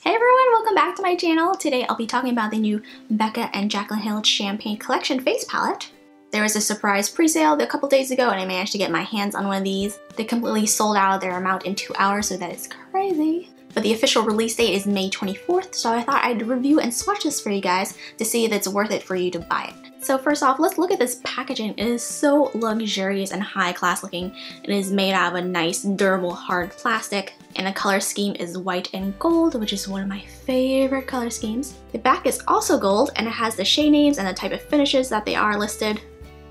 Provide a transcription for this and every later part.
Hey everyone, welcome back to my channel. Today I'll be talking about the new Becca and Jaclyn Hill Champagne Collection face palette. There was a surprise pre-sale a couple days ago and I managed to get my hands on one of these. They completely sold out of their amount in 2 hours, so that is crazy. But the official release date is May 24th, so I thought I'd review and swatch this for you guys to see if it's worth it for you to buy it. So first off, let's look at this packaging. It is so luxurious and high class looking. It is made out of a nice durable hard plastic, and the color scheme is white and gold, which is one of my favorite color schemes. The back is also gold and it has the shade names and the type of finishes that they are listed.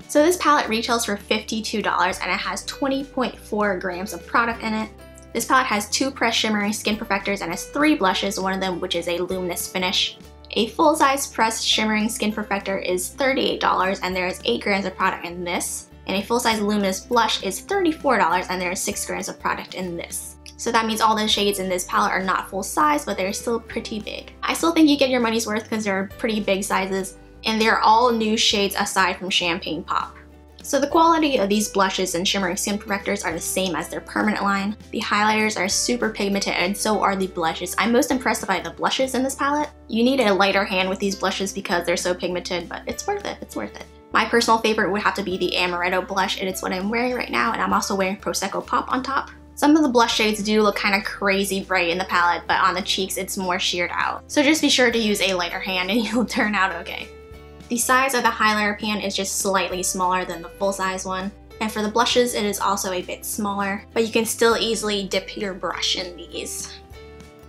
So this palette retails for $52 and it has 20.4 grams of product in it. This palette has 2 pressed shimmering skin perfectors and has 3 blushes, one of them which is a luminous finish. A full-size pressed shimmering skin perfector is $38 and there is 8 grams of product in this. And a full-size luminous blush is $34 and there is 6 grams of product in this. So that means all the shades in this palette are not full size, but they're still pretty big. I still think you get your money's worth because they're pretty big sizes, and they're all new shades aside from Champagne Pop. So the quality of these blushes and shimmering skin perfectors are the same as their permanent line. The highlighters are super pigmented and so are the blushes. I'm most impressed by the blushes in this palette. You need a lighter hand with these blushes because they're so pigmented, but it's worth it, it's worth it. My personal favorite would have to be the Amaretto blush, and it's what I'm wearing right now, and I'm also wearing Prosecco Pop on top. Some of the blush shades do look kind of crazy bright in the palette, but on the cheeks it's more sheared out. So just be sure to use a lighter hand and you'll turn out okay. The size of the highlighter pan is just slightly smaller than the full-size one. And for the blushes, it is also a bit smaller, but you can still easily dip your brush in these.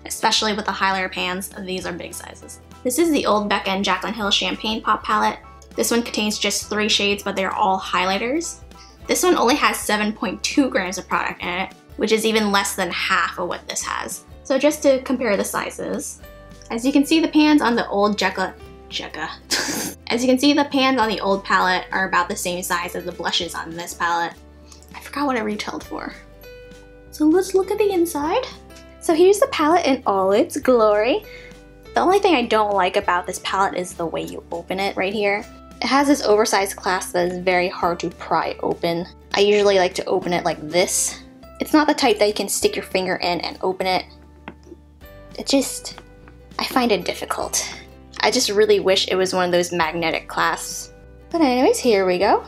Especially with the highlighter pans, these are big sizes. This is the old Becca and Jaclyn Hill Champagne Pop palette. This one contains just 3 shades, but they're all highlighters. This one only has 7.2 grams of product in it, which is even less than half of what this has. So just to compare the sizes, as you can see, the pans on the old As you can see, the pans on the old palette are about the same size as the blushes on this palette. I forgot what it retailed for. So let's look at the inside. So here's the palette in all its glory. The only thing I don't like about this palette is the way you open it right here. It has this oversized clasp that is very hard to pry open. I usually like to open it like this. It's not the type that you can stick your finger in and open it. I find it difficult. I just really wish it was one of those magnetic clasps. But anyways, here we go.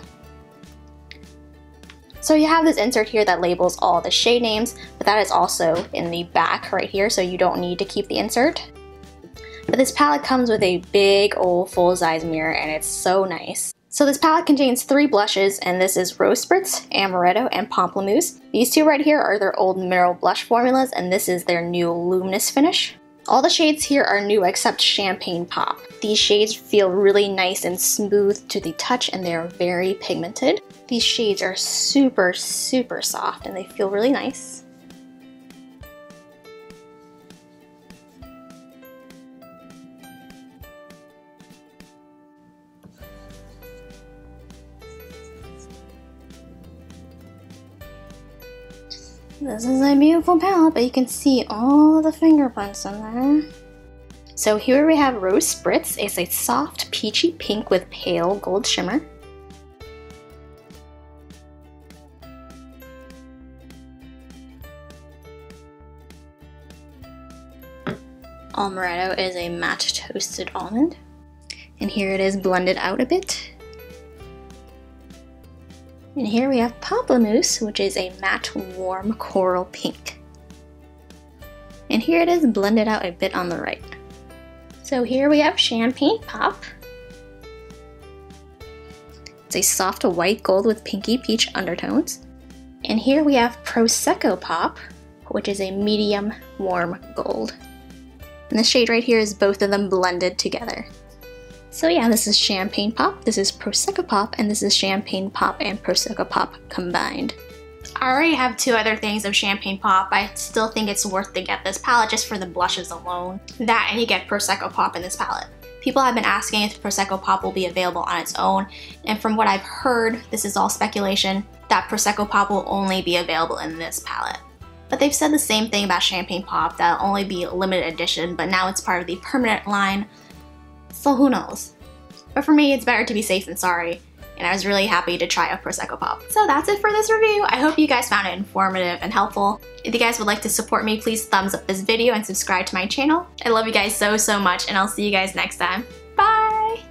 So you have this insert here that labels all the shade names, but that is also in the back right here, so you don't need to keep the insert. But this palette comes with a big old full-size mirror and it's so nice. So this palette contains 3 blushes, and this is Rose Spritz, Amaretto, and Pamplemousse. These 2 right here are their old mineral blush formulas, and this is their new luminous finish. All the shades here are new except Champagne Pop. These shades feel really nice and smooth to the touch, and they are very pigmented. These shades are super, super soft and they feel really nice. This is a beautiful palette, but you can see all the fingerprints in there. So here we have Rose Spritz. It's a soft peachy pink with pale gold shimmer. Amaretto is a matte toasted almond. And here it is blended out a bit. And here we have Pamplemousse, which is a matte warm coral pink. And here it is blended out a bit on the right. So here we have Champagne Pop. It's a soft white gold with pinky peach undertones. And here we have Prosecco Pop, which is a medium warm gold. And the shade right here is both of them blended together. So yeah, this is Champagne Pop, this is Prosecco Pop, and this is Champagne Pop and Prosecco Pop combined. I already have 2 other things of Champagne Pop. I still think it's worth to get this palette just for the blushes alone. That, and you get Prosecco Pop in this palette. People have been asking if Prosecco Pop will be available on its own, and from what I've heard, this is all speculation, that Prosecco Pop will only be available in this palette. But they've said the same thing about Champagne Pop, that'll only be a limited edition, but now it's part of the permanent line. So who knows? But for me, it's better to be safe than sorry. and I was really happy to try a Prosecco Pop. So that's it for this review. I hope you guys found it informative and helpful. If you guys would like to support me, please thumbs up this video and subscribe to my channel. I love you guys so, so much, and I'll see you guys next time. Bye!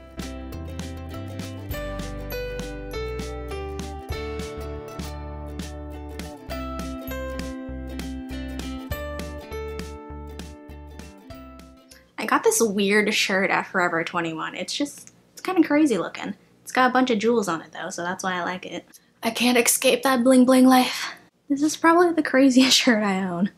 I got this weird shirt at Forever 21. It's kind of crazy looking. It's got a bunch of jewels on it though, so that's why I like it. I can't escape that bling bling life. This is probably the craziest shirt I own.